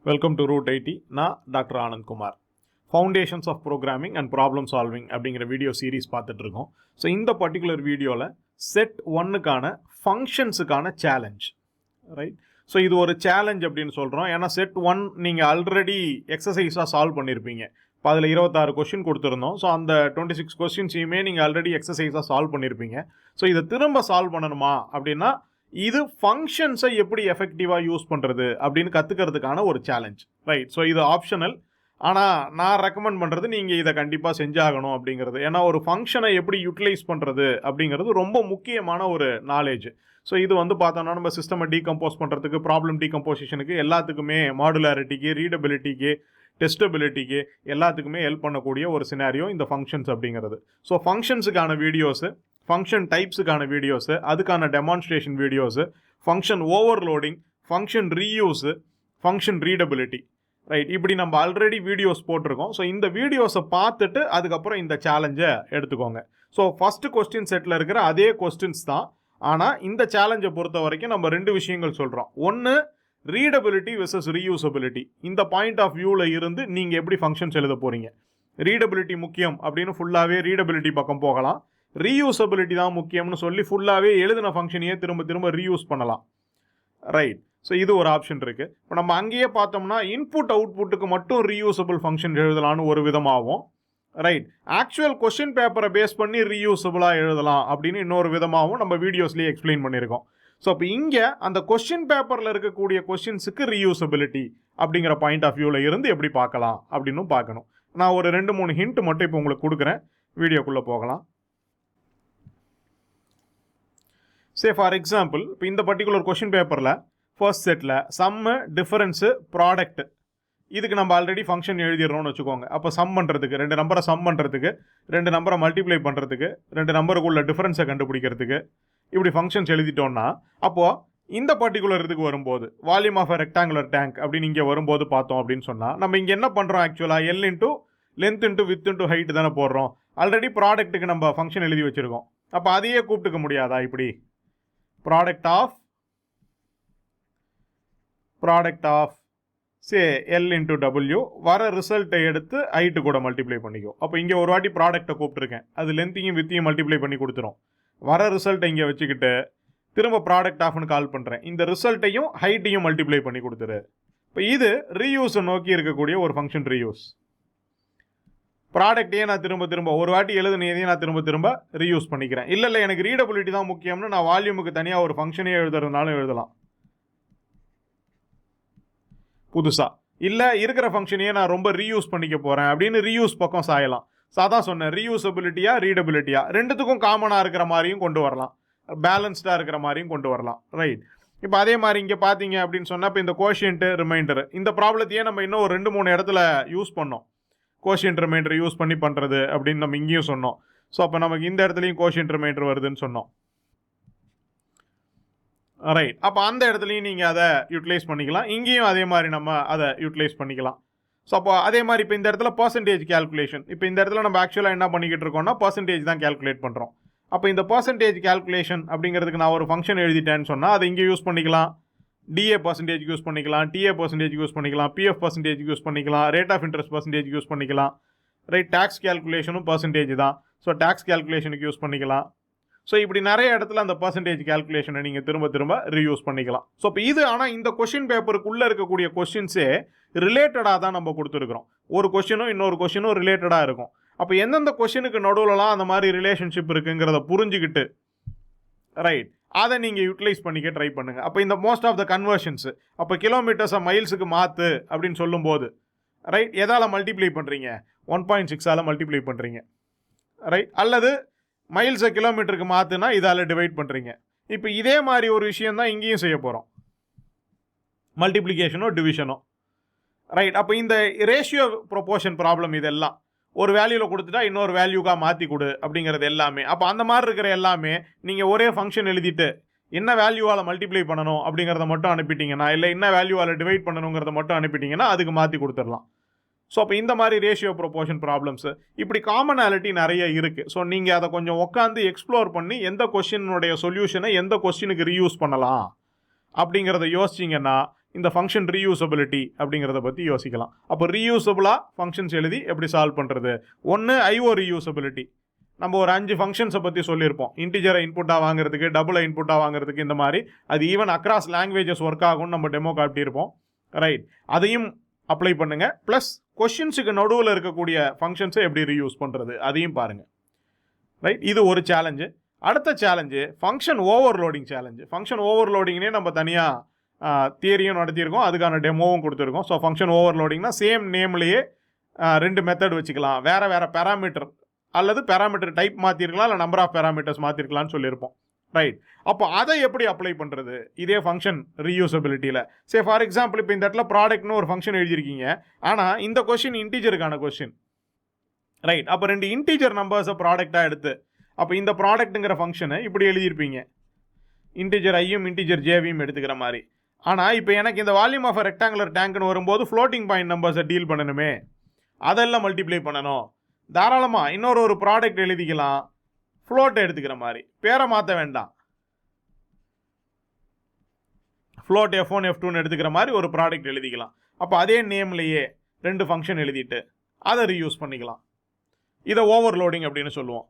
Welcome to root ID. நான் doctor Anand Kumar. Foundations of programming and problem solving அப்படிங்கிற video series பார்த்துட்டு இருக்கோம். So இந்த பர்டிகுலர் வீடியோவில் செட் ஒன்னுக்கான ஃபங்க்ஷன்ஸுக்கான சேலஞ்ச், ரைட்? ஸோ இது ஒரு சேலஞ்ச் அப்படின்னு சொல்கிறோம். ஏன்னா செட் ஒன் நீங்கள் ஆல்ரெடி எக்ஸசைஸாக சால்வ் பண்ணியிருப்பீங்க. இப்போ அதில் 26 கொஸ்டின் கொடுத்துருந்தோம். ஸோ அந்த 26 கொஸ்டின்ஸையுமே நீங்கள் ஆல்ரெடி எக்ஸசைஸாக சால்வ் பண்ணியிருப்பீங்க. ஸோ இதை திரும்ப சால்வ் பண்ணணுமா அப்படின்னா இது ஃபங்க்ஷன்ஸை எப்படி எஃபெக்டிவாக யூஸ் பண்ணுறது அப்படின்னு கற்றுக்கிறதுக்கான ஒரு சேலஞ்ச், ரைட்? ஸோ இது ஆப்ஷனல். ஆனால் நான் ரெக்கமெண்ட் பண்ணுறது நீங்கள் இதை கண்டிப்பாக செஞ்சாகணும் அப்படிங்கிறது. ஏன்னா ஒரு ஃபங்க்ஷனை எப்படி யூட்டிலைஸ் பண்ணுறது அப்படிங்கிறது ரொம்ப முக்கியமான ஒரு நாலேஜ். ஸோ இது பார்த்தோன்னா நம்ம சிஸ்டமை டீகம்போஸ் பண்ணுறதுக்கு, ப்ராப்ளம் டீகம்போசிஷனுக்கு, எல்லாத்துக்குமே, மாடுலாரிட்டிக்கு, ரீடபிலிட்டிக்கு, டெஸ்டபிலிட்டிக்கு எல்லாத்துக்குமே ஹெல்ப் பண்ணக்கூடிய ஒரு சினாரியோ இந்த ஃபங்க்ஷன்ஸ் அப்படிங்கிறது. ஸோ ஃபங்க்ஷன்ஸுக்கான வீடியோஸு, ஃபங்க்ஷன் டைப்ஸுக்கான வீடியோஸு, அதுக்கான demonstration videos, function overloading, function reuse, function readability, right? இப்படி நம்ம ஆல்ரெடி வீடியோஸ் போட்டிருக்கோம். ஸோ இந்த வீடியோஸை பார்த்துட்டு அதுக்கப்புறம் இந்த சேலஞ்சை எடுத்துக்கோங்க. ஸோ ஃபஸ்ட்டு கொஸ்டின் செட்டில் இருக்கிற அதே கொஸ்டின்ஸ் தான். ஆனால் இந்த சேலஞ்சை பொறுத்த வரைக்கும் நம்ம 2 விஷயங்கள் சொல்கிறோம். ஒன்று, ரீடபிலிட்டி வெர்சஸ் ரீயூசபிலிட்டி. இந்த பாயிண்ட் ஆஃப் வியூவில் இருந்து நீங்கள் எப்படி ஃபங்க்ஷன்ஸ் எழுத போகிறீங்க. ரீடபிலிட்டி முக்கியம் அப்படின்னு ஃபுல்லாகவே ரீடபிலிட்டி பக்கம் போகலாம். ரீயூசபிலிட்டி தான் முக்கியம்னு சொல்லி ஃபுல்லாகவே எழுதின ஃபங்க்ஷனையே திரும்ப திரும்ப ரீயூஸ் பண்ணலாம், ரைட்? ஸோ இது ஒரு ஆப்ஷன் இருக்குது. இப்போ நம்ம அங்கேயே பார்த்தோம்னா இன்புட் அவுட்புட்டுக்கு மட்டும் ரீயூசபிள் ஃபங்க்ஷன் எழுதலான்னு ஒரு விதமாகவும், ரைட், ஆக்சுவல் கொஸ்டின் பேப்பரை பேஸ் பண்ணி ரீயூசபிளாக எழுதலாம் அப்படின்னு இன்னொரு விதமாகவும் நம்ம வீடியோஸ்லேயே எக்ஸ்பிளைன் பண்ணியிருக்கோம். ஸோ இப்போ இங்கே அந்த கொஸ்டின் பேப்பரில் இருக்கக்கூடிய கொஸ்டின்ஸுக்கு ரீயூசபிலிட்டி அப்படிங்கிற பாயிண்ட் ஆஃப் வியூவில் இருந்து எப்படி பார்க்கலாம் அப்படின்னு பார்க்கணும். நான் ஒரு 2-3 ஹிண்ட் மட்டும் இப்போ உங்களுக்கு கொடுக்குறேன். வீடியோக்குள்ளே போகலாம். ஃபார் எக்ஸாம்பிள், இப்போ இந்த பர்டிகுலர் கொஸ்டின் பேப்பரில் ஃபர்ஸ்ட் செட்டில் சம்மு, டிஃபரன்ஸு, ப்ராடக்ட், இதுக்கு நம்ம ஆல்ரெடி ஃபங்க்ஷன் எழுதிடுறோம்னு வச்சுக்கோங்க. அப்போ சம் பண்ணுறதுக்கு, 2 நம்பரை சம் பண்ணுறதுக்கு, 2 நம்பரை மல்டிப்ளை பண்ணுறதுக்கு, 2 நம்பருக்குள்ள டிஃபரன்ஸை கண்டுபிடிக்கிறதுக்கு, இப்படி ஃபங்க்ஷன்ஸ் எழுதிட்டோம்னா அப்போது இந்த பர்டிகுலர் இதுக்கு வரும்போது volume of a rectangular tank அப்படின்னு இங்கே வரும்போது பார்த்தோம் அப்படின்னு சொன்னால் நம்ம இங்கே என்ன பண்ணுறோம்? ஆக்சுவலாக L into length into width into height தானே போடுறோம். ஆல்ரெடி ப்ராடக்ட்டுக்கு நம்ம ஃபங்க்ஷன் எழுதி வச்சுருக்கோம். அப்போ அதையே கூப்பிட்டுக்க முடியாதா? இப்படி product of say L into W, வர ரிசல்ட்டை எடுத்து ஹைட்டு கூட மல்டிப்ளை பண்ணிக்கும். அப்போ இங்கே ஒரு வாட்டி ப்ராடக்ட்டை கூப்பிட்டுருக்கேன், அது லென்த்தையும் வித்தையும் மல்டிப்ளை பண்ணி கொடுத்துரும். வர ரிசல்ட்டை இங்கே வச்சுக்கிட்டு திரும்ப ப்ராடக்ட் ஆஃப்னு கால் பண்ணுறேன், இந்த ரிசல்ட்டையும் ஹைட்டையும் மல்டிப்ளை பண்ணி கொடுத்துரு. இப்போ இது ரீயூஸை நோக்கி இருக்கக்கூடிய ஒரு ஃபங்க்ஷன் ரீயூஸ். ப்ராடக்டையே நான் திரும்ப திரும்ப ஒரு வாட்டி எழுதுனதையும் நான் திரும்ப திரும்ப ரீயூஸ் பண்ணிக்கிறேன். இல்லை எனக்கு ரீடபிலிட்டி தான் முக்கியம்னு நான் வால்யூமுக்கு தனியாக ஒரு ஃபங்க்ஷனே எழுதுறதுனாலும் எழுதலாம் புதுசாக. இல்லை இருக்கிற ஃபங்க்ஷனையே நான் ரொம்ப ரீயூஸ் பண்ணிக்க போகிறேன் அப்படின்னு ரீயூஸ் பக்கம் சாயலாம். ஸோ அதான் சொன்னேன், ரீயூசபிலிட்டியா ரீடபிலிட்டியா ரெண்டுத்துக்கும் காமனாக இருக்கிற மாதிரியும் கொண்டு வரலாம், பேலன்ஸ்டாக இருக்கிற மாதிரியும் கொண்டு வரலாம், ரைட்? இப்போ அதே மாதிரி இங்கே பார்த்தீங்க அப்படின்னு சொன்னால் இப்போ இந்த கோஷியன்ட்டு ரிமைண்டர், இந்த ப்ராப்ளத்தையே நம்ம இன்னும் ஒரு 2-3 இடத்துல யூஸ் பண்ணோம். கோஷியன்ட் ரிமைண்டர் யூஸ் பண்ணி பண்ணுறது அப்படின்னு நம்ம இங்கேயும் சொன்னோம். ஸோ அப்போ நமக்கு இந்த இடத்துலையும் கோஷியன்ட் ரிமைண்டர் வருதுன்னு சொன்னோம், ரைட்? அப்போ அந்த இடத்துலையும் நீங்கள் அதை யூட்டிலைஸ் பண்ணிக்கலாம். இங்கேயும் அதே மாதிரி நம்ம அதை யூட்டிலைஸ் பண்ணிக்கலாம். ஸோ அப்போ அதே மாதிரி இப்போ இந்த இடத்துல பர்சன்டேஜ் கேல்குலேஷன், இப்போ இந்த இடத்துல நம்ம ஆக்சுவலாக என்ன பண்ணிக்கிட்டு இருக்கோம்னா பர்சன்டேஜ் தான் கேல்குலேட் பண்ணுறோம். அப்போ இந்த பர்சன்டேஜ் கேல்குலேஷன் அப்படிங்கிறதுக்கு நான் ஒரு ஃபங்க்ஷன் எழுதிட்டேன்னு சொன்னால் அதை இங்கே யூஸ் பண்ணிக்கலாம். டிஏ பர்சன்டேஜ் யூஸ் பண்ணிக்கலாம், டிஏ பர்சன்டேஜ் யூஸ் பண்ணிக்கலாம், பிஎஃப் பர்சன்டேஜ் யூஸ் பண்ணிக்கலாம், rate of interest percentage use பண்ணிக்கலாம், ரைட்? டேக்ஸ் கேல்குலேஷனும் பர்சன்டேஜ் தான். ஸோ டேக்ஸ் கேல்குலேஷனுக்கு யூஸ் பண்ணிக்கலாம். ஸோ இப்படி நிறைய இடத்துல அந்த பர்சன்டேஜ் கேல்குலேஷனை நீங்கள் திரும்ப திரும்ப ரீயூஸ் பண்ணிக்கலாம். ஸோ இப்போ இது ஆனால் இந்த கொஸ்டின் பேப்பருக்குள்ளே இருக்கக்கூடிய கொஸ்டின்ஸே ரிலேட்டடாக தான் நம்ம கொடுத்துருக்குறோம். ஒரு கொஸ்டினும் இன்னொரு கொஸ்டினும் ரிலேட்டடாக இருக்கும். அப்போ எந்தெந்த கொஸ்டினுக்கு நடுவில்லாம் அந்த மாதிரி ரிலேஷன்ஷிப் இருக்குங்கிறத புரிஞ்சுக்கிட்டு, ரைட், அதை நீங்கள் யூட்டிலைஸ் பண்ணிக்க ட்ரை பண்ணுங்கள். அப்போ இந்த மோஸ்ட் ஆஃப் த கன்வர்ஷன்ஸு, அப்போ கிலோமீட்டர்ஸை மைல்ஸுக்கு மாற்று அப்படின்னு சொல்லும்போது, ரைட், எதால் மல்டிப்ளை பண்ணுறீங்க? 1.6ஆல் மல்டிப்ளை பண்ணுறீங்க, ரைட்? அல்லது மைல்ஸை கிலோமீட்டருக்கு மாற்றுனா இதால் டிவைட் பண்ணுறீங்க. இப்போ இதே மாதிரி ஒரு விஷயம் தான் இங்கேயும் செய்ய போகிறோம், மல்டிப்ளிகேஷனோ டிவிஷனோ, ரைட்? அப்போ இந்த ரேஷியோ ப்ரொபோர்ஷன் ப்ராப்ளம் இதெல்லாம் ஒரு வேல்யூவில் கொடுத்துட்டா இன்னொரு வேல்யூக்காக மாற்றி கொடு அப்படிங்கிறது எல்லாமே. அப்போ அந்த மாதிரி இருக்கிற எல்லாமே நீங்கள் ஒரே ஃபங்க்ஷன் எழுதிட்டு என்ன வேல்யூவால் மல்டிப்ளை பண்ணணும் அப்படிங்கிறத மட்டும் அனுப்பிட்டீங்கன்னா, இல்லை என்ன வேல்யூவால் டிவைட் பண்ணணுங்கிறத மட்டும் அனுப்பிட்டீங்கன்னா அதுக்கு மாற்றி கொடுத்துடலாம். ஸோ அப்போ இந்த மாதிரி ரேஷியோ ப்ரொபோர்ஷன் ப்ராப்ளம்ஸு இப்படி காமனாலிட்டி நிறைய இருக்குது. ஸோ நீங்கள் அதை கொஞ்சம் உட்காந்து எக்ஸ்ப்ளோர் பண்ணி எந்த கொஸ்டினுடைய சொல்யூஷனை எந்த கொஸ்டினுக்கு ரீயூஸ் பண்ணலாம் அப்படிங்கிறத யோசிச்சிங்கன்னா இந்த ஃபங்க்ஷன் ரீயூசபிலிட்டி அப்படிங்கிறத பற்றி யோசிக்கலாம். அப்போ ரீயூசபிளாக ஃபங்க்ஷன்ஸ் எழுதி எப்படி சால்வ் பண்ணுறது? ஒன்று ஐஓ ரீயூசபிலிட்டி. நம்ம ஒரு 5 ஃபங்க்ஷன்ஸை பற்றி சொல்லியிருப்போம். இன்டிஜரை இன்புட்டாக வாங்குறதுக்கு, டபுளை இன்புட்டாக வாங்குறதுக்கு, இந்த மாதிரி. அது ஈவன் அக்ராஸ் லாங்குவேஜஸ் ஒர்க் ஆகும்னு நம்ம டெமோ காட்டியிருப்போம். ரைட், அதையும் அப்ளை பண்ணுங்க. ப்ளஸ் கொஷின்ஸுக்கு நடுவில் இருக்கக்கூடிய ஃபங்க்ஷன்ஸை எப்படி ரீயூஸ் பண்ணுறது அதையும் பாருங்கள். ரைட், இது ஒரு சேலஞ்சு. அடுத்த challenge function overloading challenge. Function ஓவர்லோடிங்னே நம்ம தனியாக தியரியும் நடத்தியிருக்கோம், அதுக்கான டெமோவும் கொடுத்துருக்கோம். ஸோ ஃபங்க்ஷன் ஓவர்லோடிங்னா சேம் நேம்லேயே 2 மெத்தட் வச்சுக்கலாம், வேறு வேறு பேராமீட்டர் அல்லது பேராமீட்டர் டைப் மாற்றிருக்கலாம், இல்லை நம்பர் ஆஃப் பேராமீட்டர்ஸ் மாற்றிருக்கலாம்னு சொல்லியிருப்போம். ரைட், அப்போ அதை எப்படி அப்ளை பண்ணுறது இதே ஃபங்க்ஷன் ரீயூசபிலிட்டியில்? சே ஃபார் எக்ஸாம்பிள், இப்போ இந்த இடத்துல ப்ராடக்ட்னு ஒரு ஃபங்க்ஷன் எழுதியிருக்கீங்க, ஆனால் இந்த கொஸ்டின் இன்டீஜருக்கான கொஸ்டின். ரைட், அப்போ 2 இன்டீஜர் நம்பர்ஸை ப்ராடக்டாக எடுத்து, அப்போ இந்த ப்ராடக்ட்டுங்கிற ஃபங்க்ஷனை இப்படி எழுதியிருப்பீங்க, இன்டீஜர் ஐயும் இன்டீஜர் ஜேவையும் எடுத்துக்கிற மாதிரி. ஆனால் இப்போ எனக்கு இந்த வால்யூம் ஆஃப் ரெக்டாங்குலர் டேங்க்னு வரும்போது ஃப்ளோட்டிங் பாயிண்ட் நம்பர்ஸை டீல் பண்ணணுமே, அதெல்லாம் மல்டிப்ளை பண்ணணும். தாராளமாக இன்னொரு ப்ராடக்ட் எழுதிக்கலாம், ஃப்ளோட்டை எடுத்துக்கிற மாதிரி, பேரை மாற்ற வேண்டாம். ஃப்ளோட் F1 F2ன்னு எடுத்துக்கிற மாதிரி ஒரு ப்ராடக்ட் எழுதிக்கலாம். அப்போ அதே நேம்லேயே 2 ஃபங்க்ஷன் எழுதிட்டு அதை ரீயூஸ் பண்ணிக்கலாம். இதை ஓவர்லோடிங் அப்படின்னு சொல்லுவோம்.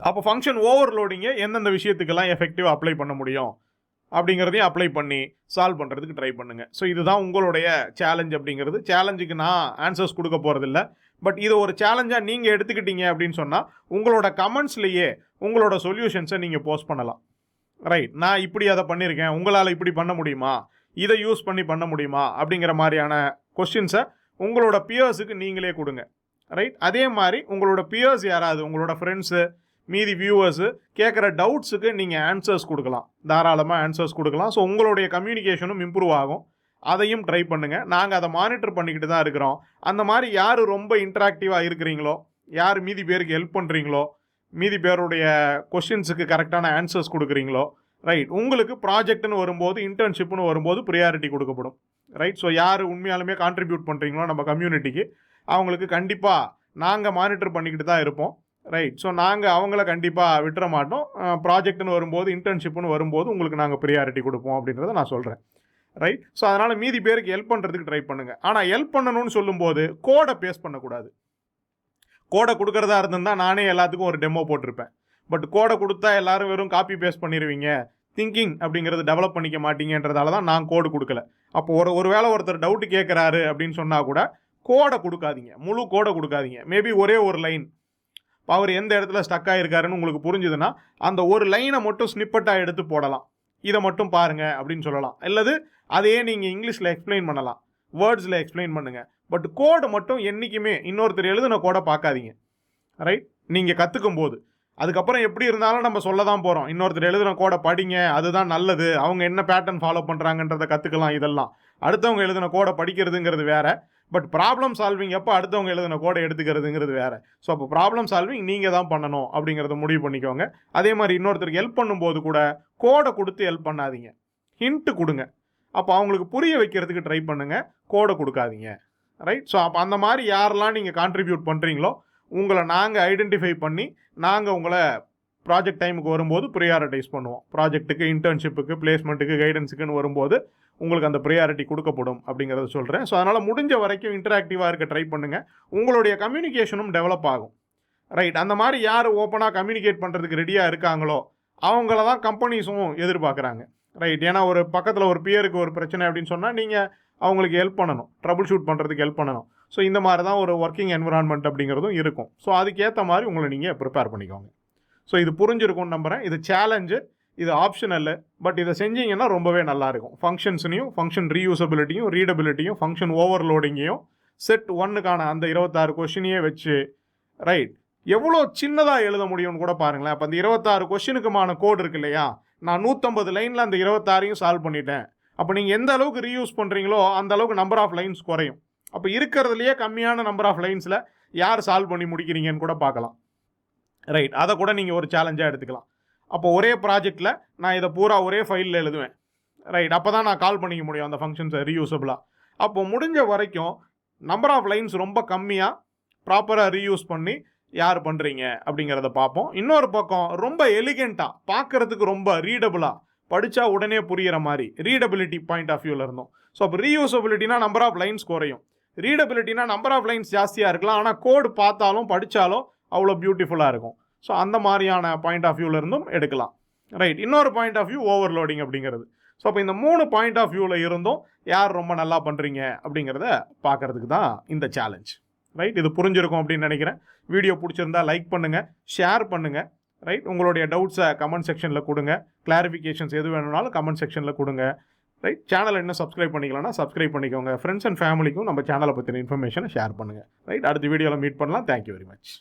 அப்போ ஃபங்க்ஷன் ஓவர்லோடிங்கை எந்தெந்த விஷயத்துக்கெல்லாம் எஃபெக்டிவாக அப்ளை பண்ண முடியும் அப்படிங்கிறதையும் அப்ளை பண்ணி சால்வ் பண்ணுறதுக்கு ட்ரை பண்ணுங்கள். ஸோ இதுதான் உங்களுடைய சேலஞ்ச் அப்படிங்கிறது. சேலஞ்சுக்கு நான் ஆன்சர்ஸ் கொடுக்க போகிறதில்ல, பட் இதை ஒரு சேலஞ்சாக நீங்கள் எடுத்துக்கிட்டீங்க அப்படின்னு சொன்னால் உங்களோட கமெண்ட்ஸ்லேயே உங்களோட சொல்யூஷன்ஸை நீங்கள் போஸ்ட் பண்ணலாம். ரைட், நான் இப்படி அதை பண்ணியிருக்கேன், உங்களால் இப்படி பண்ண முடியுமா, இதை யூஸ் பண்ணி பண்ண முடியுமா அப்படிங்கிற மாதிரியான கொஸ்டின்ஸை உங்களோட பியர்ஸுக்கு நீங்களே கொடுங்க. ரைட், அதே மாதிரி உங்களோட பியர்ஸ் யாராவது, உங்களோட ஃப்ரெண்ட்ஸு, மீதி வியூவர்ஸு கேட்குற டவுட்ஸுக்கு நீங்கள் ஆன்சர்ஸ் கொடுக்கலாம், தாராளமாக ஆன்சர்ஸ் கொடுக்கலாம். ஸோ உங்களுடைய கம்யூனிகேஷனும் இம்ப்ரூவ் ஆகும். அதையும் ட்ரை பண்ணுங்கள். நாங்கள் அதை மானிட்டர் பண்ணிக்கிட்டு தான் இருக்கிறோம். அந்த மாதிரி யார் ரொம்ப இன்ட்ராக்டிவாக இருக்கிறீங்களோ, யார் மீதி பேருக்கு ஹெல்ப் பண்ணுறீங்களோ, மீதி பேருடைய கொஷின்ஸுக்கு கரெக்டான ஆன்சர்ஸ் கொடுக்குறீங்களோ, ரைட், உங்களுக்கு ப்ராஜெக்ட்னு வரும்போது, இன்டர்ன்ஷிப்னு வரும்போது ப்ரியாரிட்டி கொடுக்கப்படும். ரைட், ஸோ யார் உண்மையாலுமே கான்ட்ரிபியூட் பண்ணுறீங்களோ நம்ம கம்யூனிட்டிக்கு, அவங்களுக்கு கண்டிப்பாக நாங்கள் மானிட்டர் பண்ணிக்கிட்டு தான் இருப்போம். ரைட், ஸோ நாங்கள் அவங்கள கண்டிப்பாக விட்டுற மாட்டோம். ப்ராஜெக்ட்னு வரும்போது, இன்டர்ன்ஷிப்னு வரும்போது உங்களுக்கு நாங்கள் ப்ரியாரிட்டி கொடுப்போம் அப்படின்றத நான் சொல்கிறேன். ரைட், ஸோ அதனால் மீதி பேருக்கு ஹெல்ப் பண்ணுறதுக்கு ட்ரை பண்ணுங்கள். ஆனால் ஹெல்ப் பண்ணணும்னு சொல்லும்போது கோடை பேஸ் பண்ணக்கூடாது. கோடை கொடுக்குறதா இருந்திருந்தால் நானே எல்லாத்துக்கும் ஒரு டெமோ போட்டிருப்பேன். பட் கோடை கொடுத்தா எல்லாரும் வெறும் காப்பி பேஸ்ட் பண்ணிடுவீங்க, திங்கிங் அப்படிங்கிறது டெவலப் பண்ணிக்க மாட்டீங்கன்றதால தான் நான் கோடு கொடுக்கல. அப்போ ஒரு வேளை ஒருத்தர் டவுட்டு கேட்குறாரு அப்படின்னு சொன்னால் கூட கோடை கொடுக்காதீங்க, முழு கோடை கொடுக்காதீங்க. மேபி ஒரே ஒரு லைன், அவர் எந்த இடத்துல ஸ்டக் ஆகிருக்காருன்னு உங்களுக்கு புரிஞ்சுதுன்னா அந்த ஒரு லைனை மட்டும் ஸ்னிப்பட்டாக எடுத்து போடலாம், இதை மட்டும் பாருங்கள் அப்படின்னு சொல்லலாம். அல்லது அதையே நீங்கள் இங்கிலீஷில் எக்ஸ்பிளைன் பண்ணலாம், வேர்ட்ஸில் எக்ஸ்பிளைன் பண்ணுங்கள். பட் கோடை மட்டும் என்றைக்குமே இன்னொருத்தர் எழுதுன கோடை பார்க்காதீங்க. ரைட், நீங்கள் கற்றுக்கும் போது அதுக்கப்புறம் எப்படி இருந்தாலும் நம்ம சொல்ல தான் போகிறோம், இன்னொருத்தர் எழுதுன கோடை படிங்க, அதுதான் நல்லது, அவங்க என்ன பேட்டர்ன் ஃபாலோ பண்ணுறாங்கன்றதை கற்றுக்கலாம். இதெல்லாம் அடுத்தவங்க எழுதின கோடை படிக்கிறதுங்கிறது வேறு, பட் ப்ராப்ளம் சால்விங் எப்போ அடுத்தவங்க எழுதின கோடை எடுத்துக்கிறதுங்கிறது வேறு. ஸோ அப்போ ப்ராப்ளம் சால்விங் நீங்கள் தான் பண்ணணும் அப்படிங்கிறத முடிவு பண்ணிக்கோங்க. அதே மாதிரி இன்னொருத்தருக்கு ஹெல்ப் பண்ணும்போது கூட கோடை கொடுத்து ஹெல்ப் பண்ணாதீங்க, ஹிண்ட்டு கொடுங்க. அப்போ அவங்களுக்கு புரிய வைக்கிறதுக்கு ட்ரை பண்ணுங்கள், கோடை கொடுக்காதீங்க. ரைட், ஸோ அப்போ அந்த மாதிரி யாரெல்லாம் நீங்கள் கான்ட்ரிபியூட் பண்ணுறீங்களோ உங்களை நாங்கள் ஐடென்டிஃபை பண்ணி நாங்கள் உங்களை ப்ராஜெக்ட் டைமுக்கு வரும்போது ப்ரியாரிட்டைஸ் பண்ணுவோம். ப்ராஜெக்ட்டுக்கு, இன்டர்ன்ஷிப்புக்கு, பிளேஸ்மெண்ட்டுக்கு, கைடன்ஸுக்குன்னு வரும்போது உங்களுக்கு அந்த ப்ரியாரிட்டி கொடுக்கப்படும் அப்படிங்கிறத சொல்கிறேன். ஸோ அதனால் முடிஞ்ச வரைக்கும் இன்டராக்டிவாக இருக்க ட்ரை பண்ணுங்கள், உங்களுடைய கம்யூனிகேஷனும் டெவலப் ஆகும். ரைட், அந்த மாதிரி யார் ஓப்பனாக கம்யூனிகேட் பண்ணுறதுக்கு ரெடியாக இருக்காங்களோ அவங்கள தான் கம்பெனிஸும் எதிர்பார்க்குறாங்க. ரைட், ஏன்னா ஒரு பக்கத்தில் ஒரு பியருக்கு ஒரு பிரச்சனை அப்படின்னு சொன்னால் நீங்கள் அவங்களுக்கு ஹெல்ப் பண்ணணும், ட்ரபிள் ஷூட் பண்ணுறதுக்கு ஹெல்ப் பண்ணணும். ஸோ இந்த மாதிரி தான் ஒரு ஒர்க்கிங் என்விரான்மெண்ட் அப்படிங்கிறதும் இருக்கும். ஸோ அதுக்கேற்ற மாதிரி உங்களை நீங்கள் ப்ரிப்பேர் பண்ணிக்கோங்க. ஸோ இது புரிஞ்சிருக்கும்னு நம்புகிறேன். இது சேலஞ்சு, இது ஆப்ஷனல், பட் இதை செஞ்சீங்கன்னா ரொம்பவே நல்லாயிருக்கும். ஃபங்க்ஷன்ஸையும், ஃபங்க்ஷன் ரீயூசபிலிட்டியும், ரீடபிலிட்டியும், ஃபங்க்ஷன் ஓவர்லோடிங்கையும், செட் 1க்கான அந்த 26 கொஷினையே வச்சு, ரைட், எவ்வளோ சின்னதாக எழுத முடியும்னு கூட பாருங்களேன். அப்போ அந்த 26 கொஷினுக்குமான கோட் இருக்கு இல்லையா, நான் 150 லைனில் அந்த 26ஐயும் சால்வ் பண்ணிட்டேன். அப்போ நீங்கள் எந்த அளவுக்கு ரீயூஸ் பண்ணுறீங்களோ அந்த அளவுக்கு நம்பர் ஆஃப் லைன்ஸ் குறையும். அப்போ இருக்கிறதுலையே கம்மியான நம்பர் ஆஃப் லைன்ஸில் யார் சால்வ் பண்ணி முடிக்கிறீங்கன்னு கூட பார்க்கலாம். ரைட், அதை கூட நீங்கள் ஒரு சேலஞ்சாக எடுத்துக்கலாம். அப்போ ஒரே ப்ராஜெக்டில் நான் இதை பூரா ஒரே ஃபைலில் எழுதுவேன். ரைட், அப்போ தான் நான் கால் பண்ணிக்க முடியும் அந்த ஃபங்க்ஷன்ஸை ரீயூசபிளாக. அப்போ முடிஞ்ச வரைக்கும் நம்பர் ஆஃப் லைன்ஸ் ரொம்ப கம்மியாக ப்ராப்பராக ரீயூஸ் பண்ணி யார் பண்ணுறீங்க அப்படிங்கிறத பார்ப்போம். இன்னொரு பக்கம் ரொம்ப எலிகெண்ட்டாக பார்க்குறதுக்கு ரொம்ப ரீடபுளாக படித்தா உடனே புரிகிற மாதிரி ரீடபிலிட்டி பாயிண்ட் ஆஃப் வியூவில் இருந்தோம். ஸோ அப்போ ரீயூசபிலிட்டினா நம்பர் ஆஃப் லைன்ஸ் குறையும், ரீடபிலிட்டினா நம்பர் ஆஃப் லைன்ஸ் ஜாஸ்தியாக இருக்கலாம், ஆனால் கோடு பார்த்தாலும் படித்தாலும் அவ்வளோ பியூட்டிஃபுல்லாக இருக்கும். ஸோ அந்த மாதிரியான பாயிண்ட் ஆஃப் வியூவில் இருந்தும் எடுக்கலாம். ரைட். இன்னொரு பாயிண்ட் ஆஃப் வியூ ஓவர்லோடிங் அப்படிங்கிறது. ஸோ அப்போ இந்த 3 பாயிண்ட் ஆஃப் வியூவில் இருந்தும் யார் ரொம்ப நல்லா பண்ணுறீங்க அப்படிங்கிறத பார்க்கறதுக்கு தான் இந்த சேலஞ்ச். ரைட். இது புரிஞ்சிருக்கும் அப்படின்னு நினைக்கிறேன். வீடியோ பிடிச்சிருந்தா லைக் பண்ணுங்கள், ஷேர் பண்ணுங்கள். ரைட். உங்களுடைய டவுட்ஸை கமெண்ட் செக்ஷனில் கொடுங்க, கிளாரிஃபிகேஷன்ஸ் எது வேணும்னாலும் கமெண்ட் செக்ஷனில் கொடுங்க. ரைட். சேனலை இன்னும் சப்ஸ்கிரைப் பண்ணிக்கலாம்னா சப்ஸ்கிரைப் பண்ணிக்கோங்க. ஃப்ரெண்ட்ஸ் அண்ட் ஃபேமிலிக்கும் நம்ம சேனலை பற்றின இன்ஃபர்மேஷனை ஷேர் பண்ணுங்கள். ரைட். அடுத்த வீடியோவில் மீட் பண்ணலாம். Thank you very much.